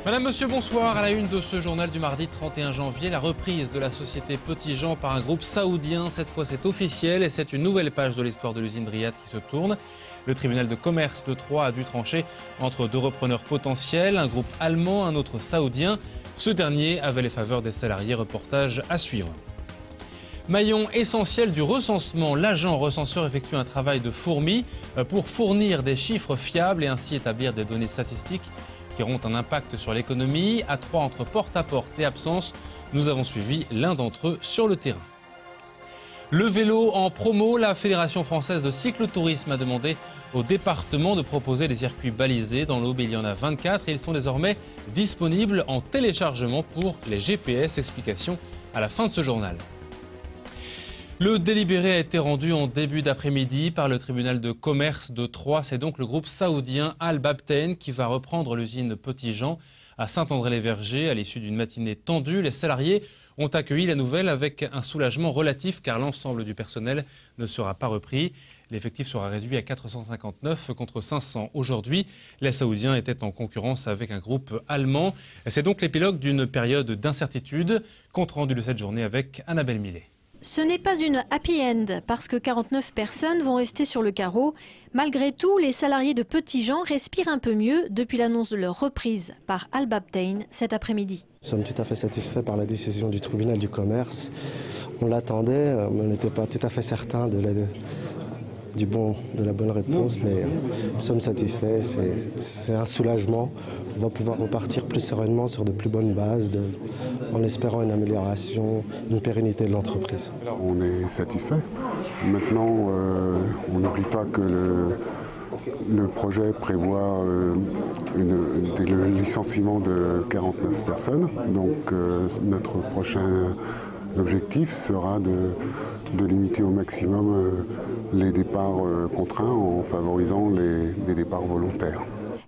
Madame, monsieur, bonsoir. À la une de ce journal du mardi 31 janvier, la reprise de la société Petitjean par un groupe saoudien. Cette fois, c'est officiel et c'est une nouvelle page de l'histoire de l'usine Riyad qui se tourne. Le tribunal de commerce de Troyes a dû trancher entre deux repreneurs potentiels, un groupe allemand, un autre saoudien. Ce dernier avait les faveurs des salariés. Reportage à suivre. Maillon essentiel du recensement, l'agent recenseur effectue un travail de fourmi pour fournir des chiffres fiables et ainsi établir des données statistiques qui auront un impact sur l'économie. À Troyes, entre porte-à-porte et absence, nous avons suivi l'un d'entre eux sur le terrain. Le vélo en promo, la Fédération française de cyclotourisme a demandé au département de proposer des circuits balisés. Dans l'Aube, il y en a 24 et ils sont désormais disponibles en téléchargement pour les GPS. Explication à la fin de ce journal. Le délibéré a été rendu en début d'après-midi par le tribunal de commerce de Troyes. C'est donc le groupe saoudien Al Babtain qui va reprendre l'usine Petitjean à Saint-André-les-Vergers. À l'issue d'une matinée tendue, les salariés ont accueilli la nouvelle avec un soulagement relatif car l'ensemble du personnel ne sera pas repris. L'effectif sera réduit à 459 contre 500 aujourd'hui. Les Saoudiens étaient en concurrence avec un groupe allemand. C'est donc l'épilogue d'une période d'incertitude. Compte rendu de cette journée avec Annabelle Millet. Ce n'est pas une happy end parce que 49 personnes vont rester sur le carreau. Malgré tout, les salariés de Petitjean respirent un peu mieux depuis l'annonce de leur reprise par Al Babtain cet après-midi. Nous sommes tout à fait satisfaits par la décision du tribunal du commerce. On l'attendait, mais on n'était pas tout à fait certain de la bonne réponse, mais nous sommes satisfaits, c'est un soulagement. On va pouvoir repartir plus sereinement sur de plus bonnes bases, en espérant une amélioration, une pérennité de l'entreprise. On est satisfait. Maintenant, on n'oublie pas que le projet prévoit le licenciement de 49 personnes. Donc notre prochain objectif sera de limiter au maximum les départs contraints en favorisant les départs volontaires.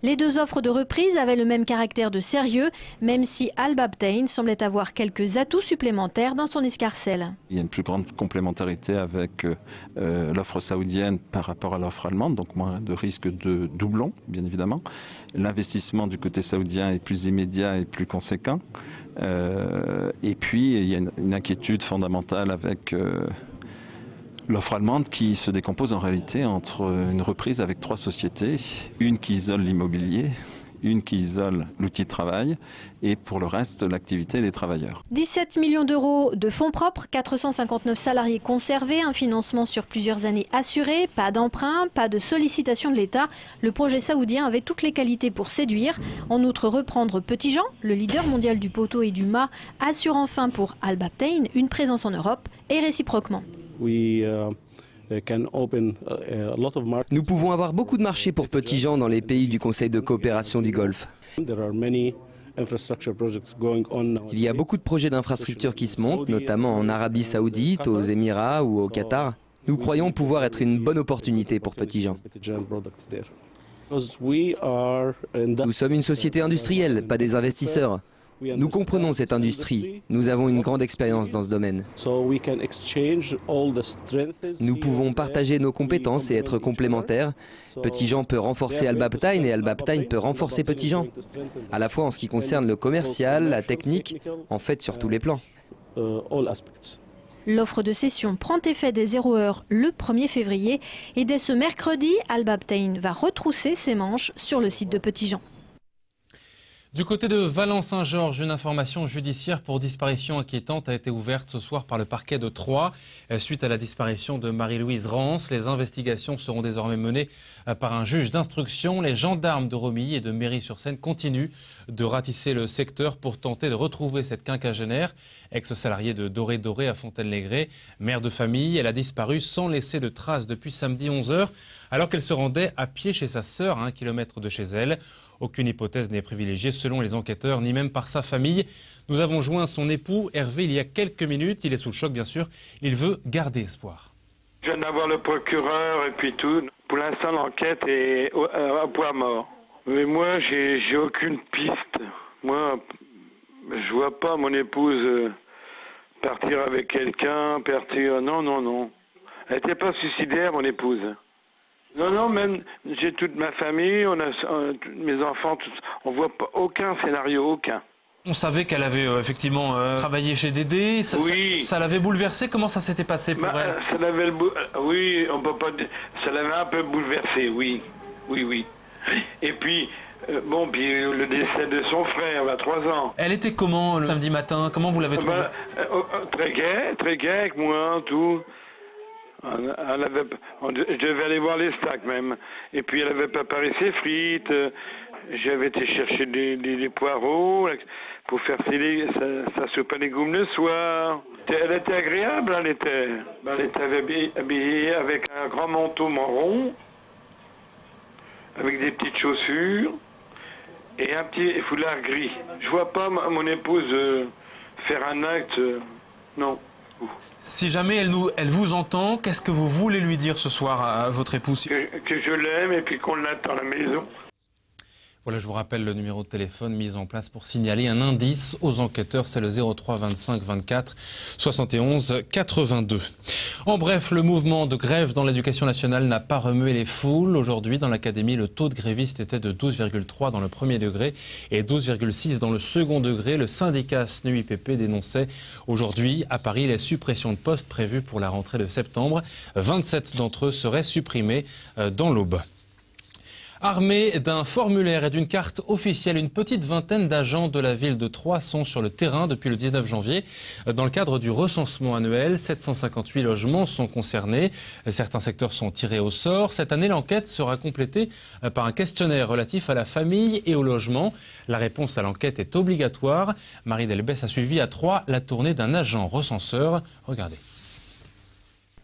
Les deux offres de reprise avaient le même caractère de sérieux, même si Al Babtain semblait avoir quelques atouts supplémentaires dans son escarcelle. Il y a une plus grande complémentarité avec l'offre saoudienne par rapport à l'offre allemande, donc moins de risque de doublon, bien évidemment. L'investissement du côté saoudien est plus immédiat et plus conséquent. Et puis, il y a une inquiétude fondamentale avec l'offre allemande qui se décompose en réalité entre une reprise avec trois sociétés, une qui isole l'immobilier, une qui isole l'outil de travail et pour le reste l'activité des travailleurs. 17 millions d'euros de fonds propres, 459 salariés conservés, un financement sur plusieurs années assuré, pas d'emprunt, pas de sollicitation de l'État. Le projet saoudien avait toutes les qualités pour séduire. En outre, reprendre Petitjean, le leader mondial du poteau et du mât, assure enfin pour Al Babtain une présence en Europe et réciproquement. Nous pouvons avoir beaucoup de marchés pour Petitjean dans les pays du Conseil de coopération du Golfe. Il y a beaucoup de projets d'infrastructures qui se montent, notamment en Arabie Saoudite, aux Émirats ou au Qatar. Nous croyons pouvoir être une bonne opportunité pour Petitjean. Nous sommes une société industrielle, pas des investisseurs. Nous comprenons cette industrie. Nous avons une grande expérience dans ce domaine. Nous pouvons partager nos compétences et être complémentaires. Petitjean peut renforcer Al Babtain et Al Babtain peut renforcer Petitjean. À la fois en ce qui concerne le commercial, la technique, en fait sur tous les plans. L'offre de cession prend effet dès 0 heure le 1er février et dès ce mercredi, Al Babtain va retrousser ses manches sur le site de Petitjean. Du côté de Vallens-Saint-Georges, une information judiciaire pour disparition inquiétante a été ouverte ce soir par le parquet de Troyes. Suite à la disparition de Marie-Louise Rance, les investigations seront désormais menées par un juge d'instruction. Les gendarmes de Romilly et de Méry-sur-Seine continuent de ratisser le secteur pour tenter de retrouver cette quinquagénaire, ex-salariée de Doré à Fontaine-les-Grès. Mère de famille, elle a disparu sans laisser de traces depuis samedi 11h, alors qu'elle se rendait à pied chez sa sœur à 1 kilomètre de chez elle. Aucune hypothèse n'est privilégiée selon les enquêteurs, ni même par sa famille. Nous avons joint son époux, Hervé, il y a quelques minutes. Il est sous le choc, bien sûr. Il veut garder espoir. Je viens d'avoir le procureur et puis tout. Pour l'instant, l'enquête est à point mort. Mais moi, j'ai aucune piste. Moi, je vois pas mon épouse partir avec quelqu'un, partir... Non. Elle n'était pas suicidaire, mon épouse. Non, même j'ai toute ma famille, mes enfants, on voit pas aucun scénario, aucun. On savait qu'elle avait effectivement travaillé chez Dédé. Oui. Ça l'avait bouleversée. Comment ça s'était passé pour elle? Oui, on peut pas dire. Ça l'avait un peu bouleversée, oui. Et puis, puis le décès de son frère, à 3 ans. Elle était comment le samedi matin? Comment vous l'avez trouvée? Très gai avec moi, tout. Je devais aller voir les stacks même. Et puis elle avait préparé ses frites. J'avais été chercher des poireaux pour faire sa soupe à légumes le soir. Elle était agréable, elle était habillée avec un grand manteau marron, avec des petites chaussures et un petit foulard gris. Je vois pas mon épouse faire un acte, non. Si jamais elle vous entend, qu'est-ce que vous voulez lui dire ce soir à votre épouse? Que je l'aime et puis qu'on l'attend à la maison. Voilà, je vous rappelle le numéro de téléphone mis en place pour signaler un indice aux enquêteurs, c'est le 03 25 24 71 82. En bref, le mouvement de grève dans l'éducation nationale n'a pas remué les foules. Aujourd'hui, dans l'académie, le taux de grévistes était de 12,3 dans le premier degré et 12,6 dans le second degré. Le syndicat SNU-IPP dénonçait aujourd'hui à Paris les suppressions de postes prévues pour la rentrée de septembre. 27 d'entre eux seraient supprimés dans l'Aube. Armés d'un formulaire et d'une carte officielle, une petite vingtaine d'agents de la ville de Troyes sont sur le terrain depuis le 19 janvier. Dans le cadre du recensement annuel, 758 logements sont concernés. Certains secteurs sont tirés au sort. Cette année, l'enquête sera complétée par un questionnaire relatif à la famille et au logement. La réponse à l'enquête est obligatoire. Marie Delbès a suivi à Troyes la tournée d'un agent recenseur. Regardez.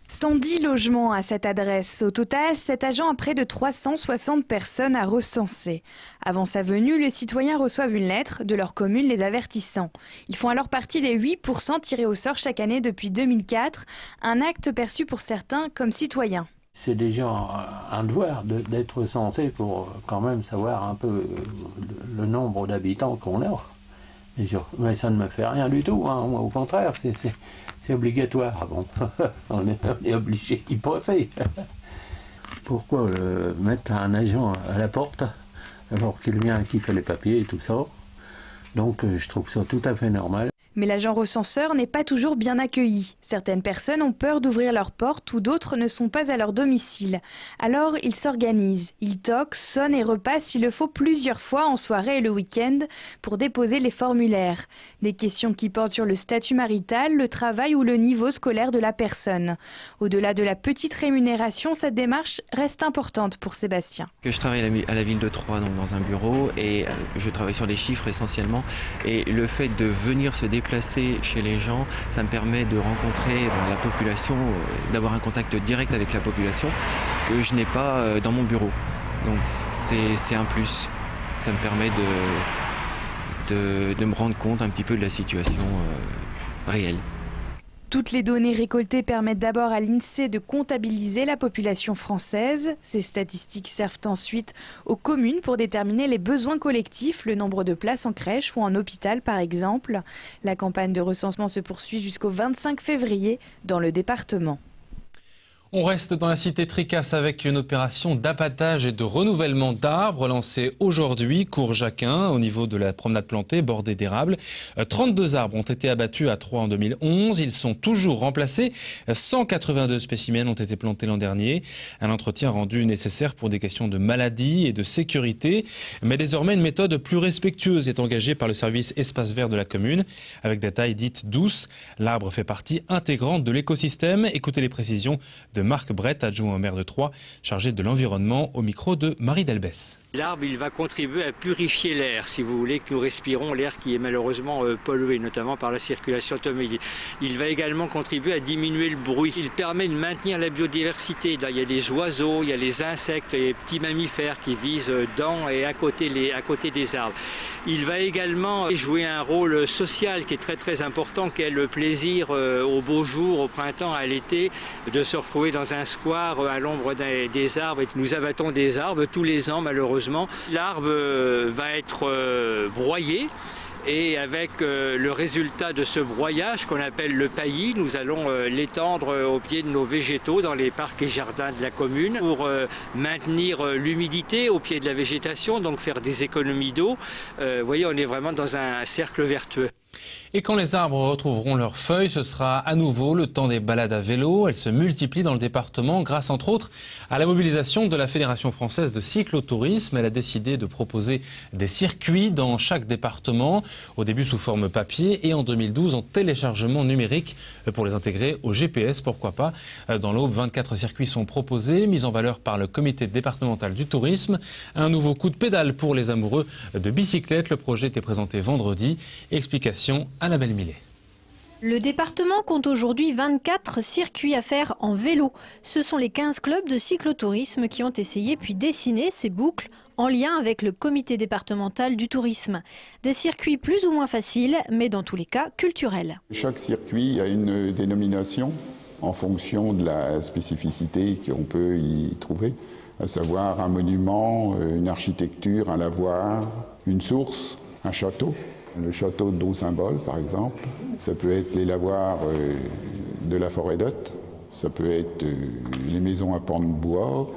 110 logements à cette adresse. Au total, cet agent a près de 360 personnes à recenser. Avant sa venue, les citoyens reçoivent une lettre de leur commune les avertissant. Ils font alors partie des 8% tirés au sort chaque année depuis 2004, un acte perçu pour certains comme citoyen. C'est déjà un devoir d'être recensé pour quand même savoir un peu le nombre d'habitants qu'on a. Mais ça ne me fait rien du tout, hein. Moi, au contraire, c'est obligatoire. Bon, on est obligé d'y passer. Pourquoi mettre un agent à la porte alors qu'il vient qui fait les papiers et tout ça? Donc je trouve ça tout à fait normal. Mais l'agent recenseur n'est pas toujours bien accueilli. Certaines personnes ont peur d'ouvrir leurs portes ou d'autres ne sont pas à leur domicile. Alors ils s'organisent. Ils toquent, sonnent et repassent s'il le faut plusieurs fois en soirée et le week-end pour déposer les formulaires. Des questions qui portent sur le statut marital, le travail ou le niveau scolaire de la personne. Au-delà de la petite rémunération, cette démarche reste importante pour Sébastien. Je travaille à la ville de Troyes, donc dans un bureau, et je travaille sur des chiffres essentiellement. Et le fait de venir se déplacer chez les gens, ça me permet de rencontrer la population, d'avoir un contact direct avec la population que je n'ai pas dans mon bureau. Donc c'est un plus. Ça me permet de me rendre compte un petit peu de la situation réelle. Toutes les données récoltées permettent d'abord à l'INSEE de comptabiliser la population française. Ces statistiques servent ensuite aux communes pour déterminer les besoins collectifs, le nombre de places en crèche ou en hôpital par exemple. La campagne de recensement se poursuit jusqu'au 25 février dans le département. On reste dans la cité Tricasse avec une opération d'abattage et de renouvellement d'arbres lancée aujourd'hui, cours Jacquin, au niveau de la promenade plantée bordée d'érables. 32 arbres ont été abattus à Troyes en 2011. Ils sont toujours remplacés. 182 spécimens ont été plantés l'an dernier. Un entretien rendu nécessaire pour des questions de maladie et de sécurité. Mais désormais, une méthode plus respectueuse est engagée par le service espace vert de la commune, avec des tailles dites douces. L'arbre fait partie intégrante de l'écosystème. Écoutez les précisions de Marc Brett, adjoint au maire de Troyes, chargé de l'environnement, au micro de Marie Delbès. L'arbre, il va contribuer à purifier l'air, si vous voulez, que nous respirons, l'air qui est malheureusement pollué, notamment par la circulation automobile. Il va également contribuer à diminuer le bruit. Il permet de maintenir la biodiversité. Là, il y a des oiseaux, il y a les insectes, les petits mammifères qui visent dans et à côté des arbres. Il va également jouer un rôle social qui est très très important, qui est le plaisir au beau jour, au printemps, à l'été, de se retrouver dans un square à l'ombre des arbres. Et nous abattons des arbres tous les ans, malheureusement. L'arbre va être broyé Et avec le résultat de ce broyage qu'on appelle le paillis, nous allons l'étendre au pied de nos végétaux dans les parcs et jardins de la commune pour maintenir l'humidité au pied de la végétation, donc faire des économies d'eau. Vous voyez, on est vraiment dans un cercle vertueux. Et quand les arbres retrouveront leurs feuilles, ce sera à nouveau le temps des balades à vélo. Elles se multiplient dans le département grâce entre autres à la mobilisation de la Fédération française de cyclotourisme. Elle a décidé de proposer des circuits dans chaque département, au début sous forme papier et en 2012 en téléchargement numérique pour les intégrer au GPS, pourquoi pas. Dans l'Aube, 24 circuits sont proposés, mis en valeur par le comité départemental du tourisme. Un nouveau coup de pédale pour les amoureux de bicyclette. Le projet était présenté vendredi. Explication Annabelle Millet. Le département compte aujourd'hui 24 circuits à faire en vélo. Ce sont les 15 clubs de cyclotourisme qui ont essayé puis dessiné ces boucles en lien avec le comité départemental du tourisme. Des circuits plus ou moins faciles, mais dans tous les cas culturels. Chaque circuit a une dénomination en fonction de la spécificité qu'on peut y trouver, à savoir un monument, une architecture, un lavoir, une source, un château. Le château d'eau symbole, par exemple. Ça peut être les lavoirs de la forêt d'Otte. Ça peut être les maisons à pans de bois,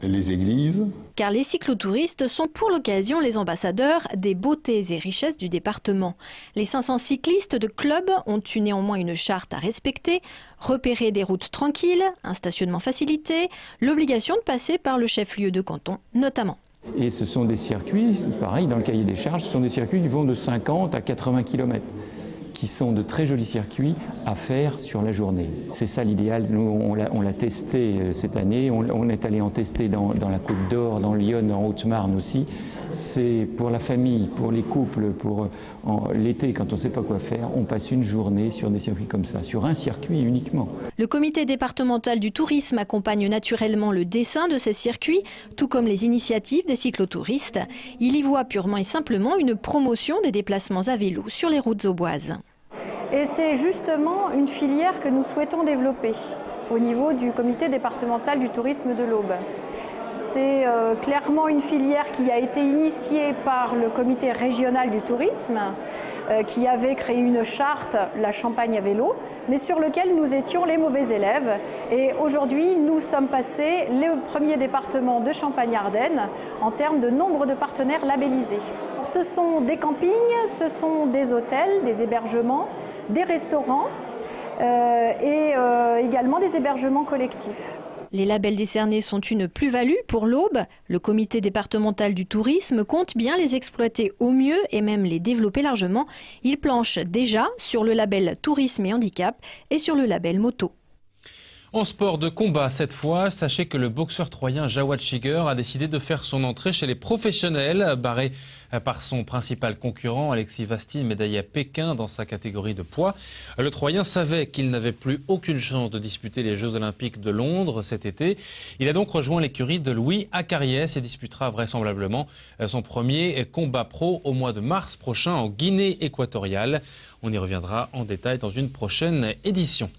les églises. Car les cyclotouristes sont pour l'occasion les ambassadeurs des beautés et richesses du département. Les 500 cyclistes de club ont eu néanmoins une charte à respecter, repérer des routes tranquilles, un stationnement facilité, l'obligation de passer par le chef-lieu de canton notamment. Et ce sont des circuits, pareil dans le cahier des charges, ce sont des circuits qui vont de 50 à 80 km, qui sont de très jolis circuits à faire sur la journée. C'est ça l'idéal. Nous, on l'a testé cette année, on est allé en tester dans la Côte d'Or, dans Lyon, en Haute-Marne aussi. C'est pour la famille, pour les couples, pour l'été, quand on ne sait pas quoi faire, on passe une journée sur des circuits comme ça, sur un circuit uniquement. Le comité départemental du tourisme accompagne naturellement le dessin de ces circuits, tout comme les initiatives des cyclotouristes. Il y voit purement et simplement une promotion des déplacements à vélo sur les routes auboises. Et c'est justement une filière que nous souhaitons développer au niveau du comité départemental du tourisme de l'Aube. C'est clairement une filière qui a été initiée par le comité régional du tourisme, qui avait créé une charte, la Champagne à vélo, mais sur lequel nous étions les mauvais élèves. Et aujourd'hui, nous sommes passés le premier département de Champagne-Ardenne en termes de nombre de partenaires labellisés. Ce sont des campings, ce sont des hôtels, des hébergements, des restaurants et également des hébergements collectifs. Les labels décernés sont une plus-value pour l'Aube. Le comité départemental du tourisme compte bien les exploiter au mieux et même les développer largement. Il planche déjà sur le label tourisme et handicap et sur le label moto. En sport de combat cette fois, sachez que le boxeur troyen Jawad Shiger a décidé de faire son entrée chez les professionnels, barré par son principal concurrent Alexis Vastine, médaillé à Pékin dans sa catégorie de poids. Le Troyen savait qu'il n'avait plus aucune chance de disputer les Jeux Olympiques de Londres cet été. Il a donc rejoint l'écurie de Louis Acariès et disputera vraisemblablement son premier combat pro au mois de mars prochain en Guinée équatoriale. On y reviendra en détail dans une prochaine édition.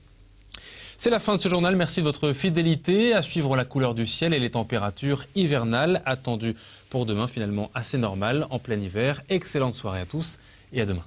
C'est la fin de ce journal, merci de votre fidélité. À suivre la couleur du ciel et les températures hivernales attendues pour demain, finalement assez normales en plein hiver. Excellente soirée à tous et à demain.